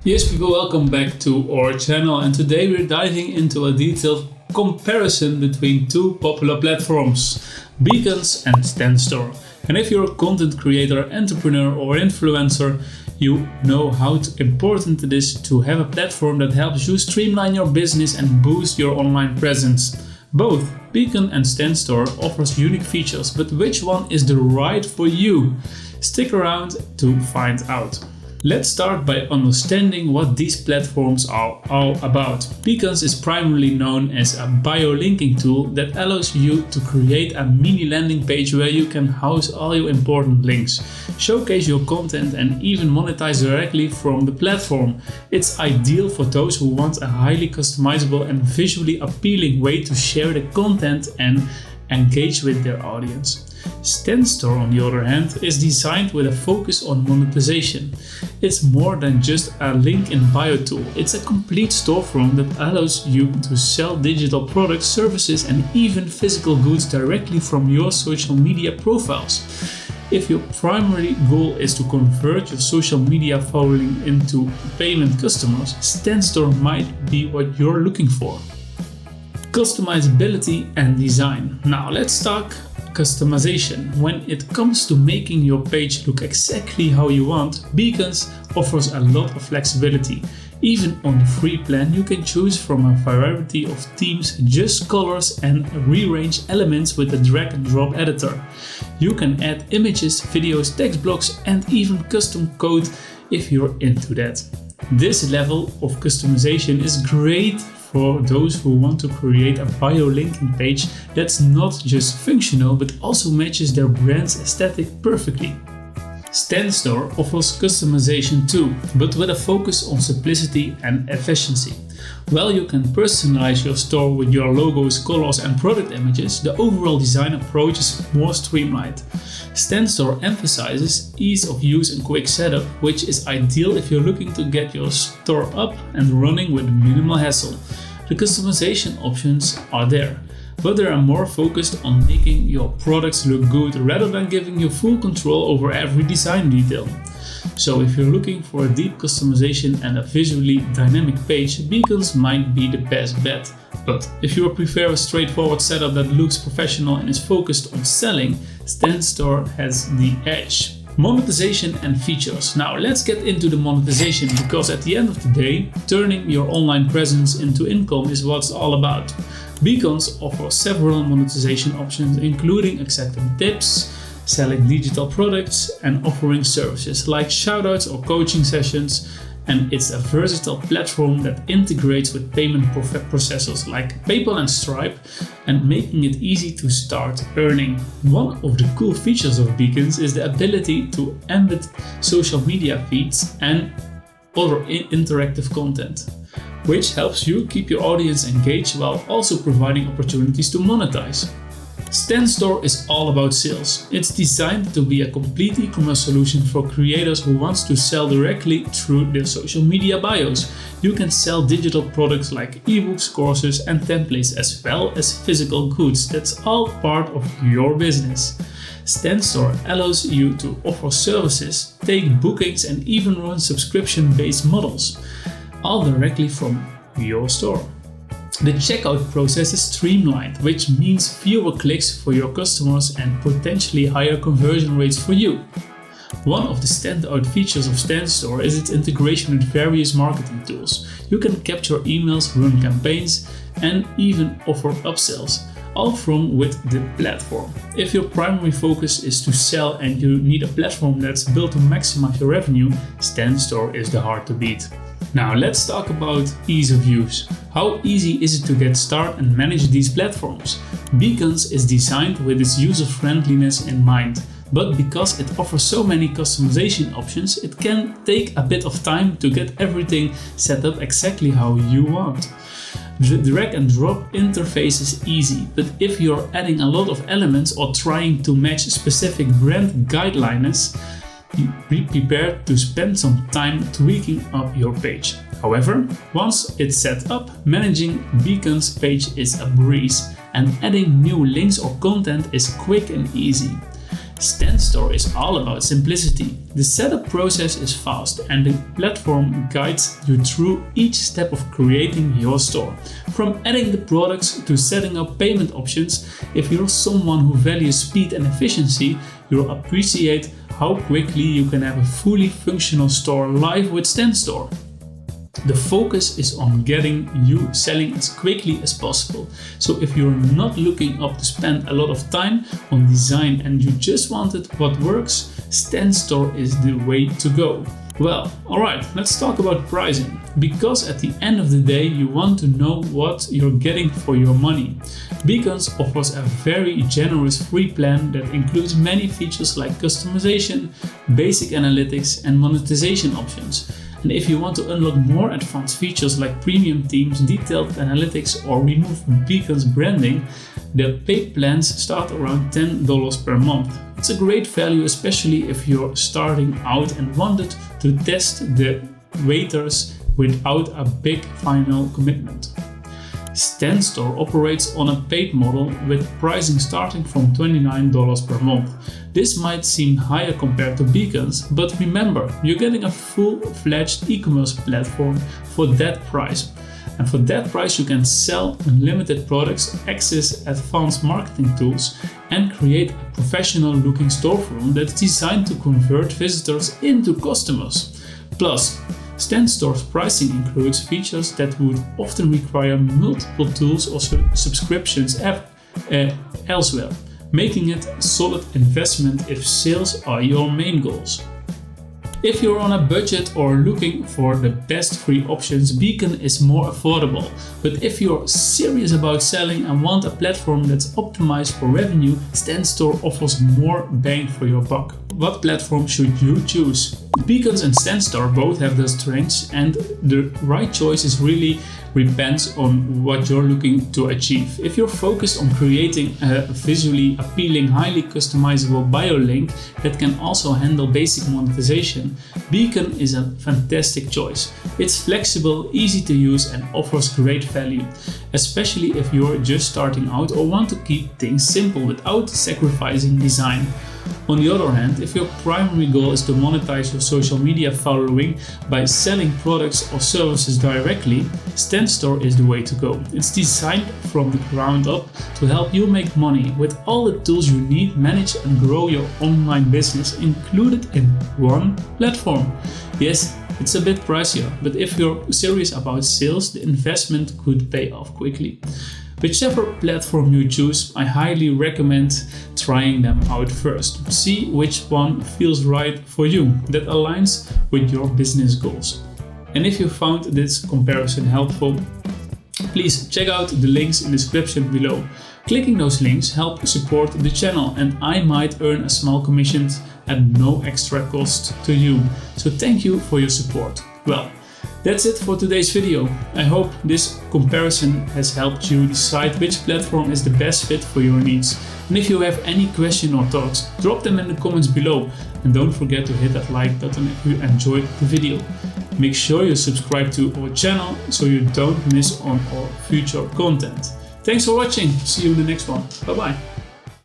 Yes, people, welcome back to our channel, and today we're diving into a detailed comparison between two popular platforms, Beacons and Standstore. And if you're a content creator, entrepreneur or influencer, you know how important it is to have a platform that helps you streamline your business and boost your online presence. Both Beacon and Standstore offers unique features, but which one is the right for you? Stick around to find out. Let's start by understanding what these platforms are all about. Beacons is primarily known as a bio linking tool that allows you to create a mini landing page where you can house all your important links, showcase your content and even monetize directly from the platform. It's ideal for those who want a highly customizable and visually appealing way to share the content and engage with their audience. Standstore, on the other hand, is designed with a focus on monetization. It's more than just a link in bio tool. It's a complete storefront that allows you to sell digital products, services and even physical goods directly from your social media profiles. If your primary goal is to convert your social media following into payment customers, Standstore might be what you're looking for. Customizability and design. Now let's talk customization. When it comes to making your page look exactly how you want, Beacons offers a lot of flexibility. Even on the free plan, you can choose from a variety of themes, adjust colors and rearrange elements with the drag and drop editor. You can add images, videos, text blocks and even custom code if you're into that. This level of customization is great for those who want to create a bio linking page that's not just functional but also matches their brand's aesthetic perfectly. Standstore offers customization too, but with a focus on simplicity and efficiency. While you can personalize your store with your logos, colors and product images, the overall design approach is more streamlined. Standstore emphasizes ease of use and quick setup, which is ideal if you're looking to get your store up and running with minimal hassle. The customization options are there, but they are more focused on making your products look good rather than giving you full control over every design detail. So if you're looking for a deep customization and a visually dynamic page, Beacons might be the best bet. But if you prefer a straightforward setup that looks professional and is focused on selling, Standstore has the edge. Monetization and features. Now let's get into the monetization, because at the end of the day, turning your online presence into income is what it's all about. Beacons offers several monetization options, including accepting tips, selling digital products and offering services like shoutouts or coaching sessions. And it's a versatile platform that integrates with payment processors like PayPal and Stripe and making it easy to start earning. One of the cool features of Beacons is the ability to embed social media feeds and other interactive content, which helps you keep your audience engaged while also providing opportunities to monetize. Standstore is all about sales. It's designed to be a complete e-commerce solution for creators who want to sell directly through their social media bios. You can sell digital products like ebooks, courses and templates, as well as physical goods. That's all part of your business. Standstore allows you to offer services, take bookings and even run subscription-based models, all directly from your store. The checkout process is streamlined, which means fewer clicks for your customers and potentially higher conversion rates for you. One of the standout features of Standstore is its integration with various marketing tools. You can capture emails, run campaigns, and even offer upsells, all from with the platform. If your primary focus is to sell and you need a platform that's built to maximize your revenue, Standstore is the hard to beat. Now let's talk about ease of use. How easy is it to get started and manage these platforms? Beacons is designed with its user-friendliness in mind, but because it offers so many customization options, it can take a bit of time to get everything set up exactly how you want. The drag and drop interface is easy, but if you're adding a lot of elements or trying to match specific brand guidelines, be prepared to spend some time tweaking up your page. However, once it's set up, managing Beacons page is a breeze, and adding new links or content is quick and easy. StanStore is all about simplicity. The setup process is fast and the platform guides you through each step of creating your store. From adding the products to setting up payment options, if you're someone who values speed and efficiency, you'll appreciate how quickly you can have a fully functional store live with StanStore. The focus is on getting you selling as quickly as possible. So if you're not looking up to spend a lot of time on design and you just wanted what works, StanStore is the way to go. Well, alright, let's talk about pricing. Because at the end of the day, you want to know what you're getting for your money. Beacons offers a very generous free plan that includes many features like customization, basic analytics, and monetization options. And if you want to unlock more advanced features like premium themes, detailed analytics, or remove Beacon's branding, the paid plans start around $10 per month. It's a great value, especially if you're starting out and wanted to test the waters without a big final commitment. StanStore operates on a paid model with pricing starting from $29 per month. This might seem higher compared to Beacons, but remember, you're getting a full-fledged e-commerce platform for that price. And for that price you can sell unlimited products, access advanced marketing tools, and create a professional-looking storefront that's designed to convert visitors into customers. Plus, StanStore's pricing includes features that would often require multiple tools or subscriptions elsewhere, making it a solid investment if sales are your main goals. If you're on a budget or looking for the best free options, Beacon is more affordable. But if you're serious about selling and want a platform that's optimized for revenue, StanStore offers more bang for your buck. What platform should you choose? Beacons and StanStore both have their strengths, and the right choice really depends on what you're looking to achieve. If you're focused on creating a visually appealing, highly customizable bio link that can also handle basic monetization, Beacon is a fantastic choice. It's flexible, easy to use, and offers great value, especially if you're just starting out or want to keep things simple without sacrificing design. On the other hand, if your primary goal is to monetize your social media following by selling products or services directly, StanStore is the way to go. It's designed from the ground up to help you make money with all the tools you need, manage and grow your online business included in one platform. Yes, it's a bit pricier, but if you're serious about sales, the investment could pay off quickly. Whichever platform you choose, I highly recommend trying them out first. See which one feels right for you, that aligns with your business goals. And if you found this comparison helpful, please check out the links in the description below. Clicking those links help support the channel, and I might earn a small commission at no extra cost to you. So thank you for your support. Well, that's it for today's video. I hope this comparison has helped you decide which platform is the best fit for your needs. And if you have any question or thoughts, drop them in the comments below. And don't forget to hit that like button if you enjoyed the video. Make sure you subscribe to our channel so you don't miss on our future content. Thanks for watching. See you in the next one. Bye bye.